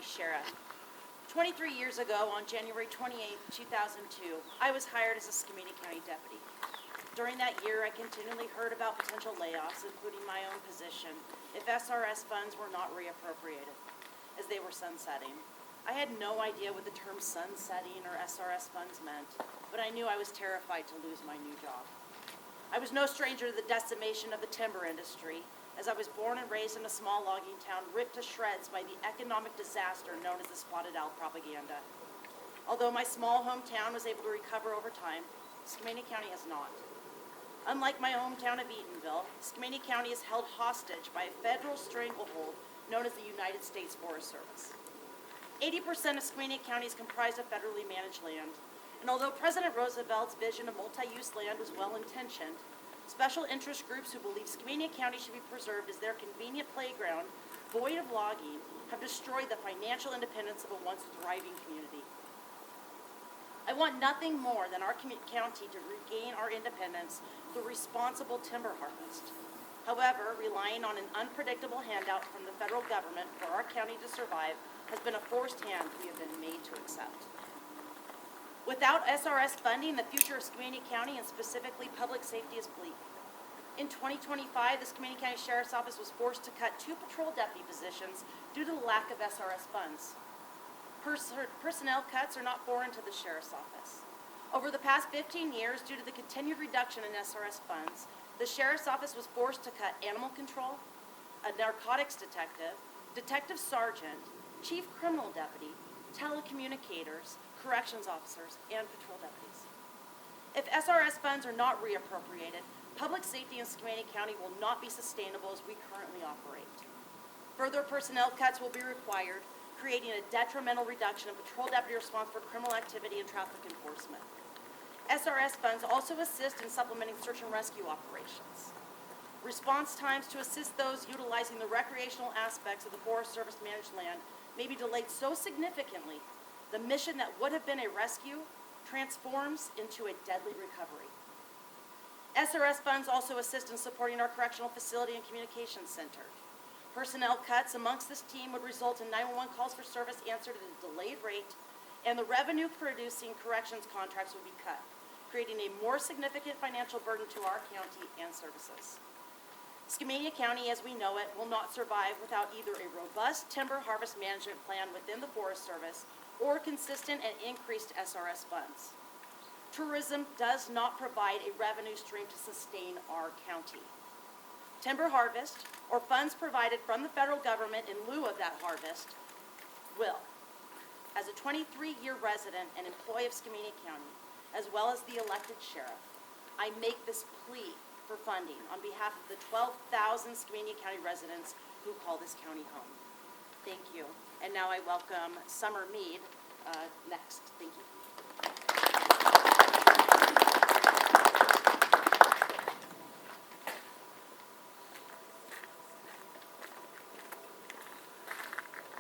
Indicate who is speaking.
Speaker 1: County Sheriff. 23 years ago, on January 28, 2002, I was hired as a Skamania County deputy. During that year, I continually heard about potential layoffs, including my own position, if SRS funds were not reappropriated, as they were sunsetting. I had no idea what the term sunsetting or SRS funds meant, but I knew I was terrified to lose my new job. I was no stranger to the decimation of the timber industry, as I was born and raised in a small logging town ripped to shreds by the economic disaster known as the spotted owl propaganda. Although my small hometown was able to recover over time, Skamania County has not. Unlike my hometown of Eatonville, Skamania County is held hostage by a federal stranglehold known as the United States Forest Service. 80% of Skamania County is comprised of federally managed land, and although President Roosevelt's vision of multi-use land was well-intentioned, special interest groups who believe Skamania County should be preserved as their convenient playground, void of logging, have destroyed the financial independence of a once thriving community. I want nothing more than our county to regain our independence through responsible timber harvest. However, relying on an unpredictable handout from the federal government for our county to survive has been a forced hand we have been made to accept. Without SRS funding, the future of Skamania County and specifically public safety is bleak. In 2025, the Skamania County Sheriff's Office was forced to cut 2 patrol deputy positions due to the lack of SRS funds. Personnel cuts are not foreign to the Sheriff's Office. Over the past 15 years, due to the continued reduction in SRS funds, the Sheriff's Office was forced to cut animal control, a narcotics detective, detective sergeant, chief criminal deputy, telecommunicators, corrections officers, and patrol deputies. If SRS funds are not reappropriated, public safety in Skamania County will not be sustainable as we currently operate. Further personnel cuts will be required, creating a detrimental reduction in patrol deputy response for criminal activity and traffic enforcement. SRS funds also assist in supplementing search and rescue operations. Response times to assist those utilizing the recreational aspects of the Forest Service managed land may be delayed so significantly, the mission that would have been a rescue transforms into a deadly recovery. SRS funds also assist in supporting our correctional facility and communications center. Personnel cuts amongst this team would result in 911 calls for service answered at a delayed rate, and the revenue-producing corrections contracts would be cut, creating a more significant financial burden to our county and services. Skamania County, as we know it, will not survive without either a robust timber harvest management plan within the Forest Service or consistent and increased SRS funds. Tourism does not provide a revenue stream to sustain our county. Timber harvest, or funds provided from the federal government in lieu of that harvest, will. As a 23-year resident and employee of Skamania County, as well as the elected sheriff, I make this plea for funding on behalf of the 12,000 Skamania County residents who call this county home. Thank you. And now I welcome Summer Mead next. Thank you.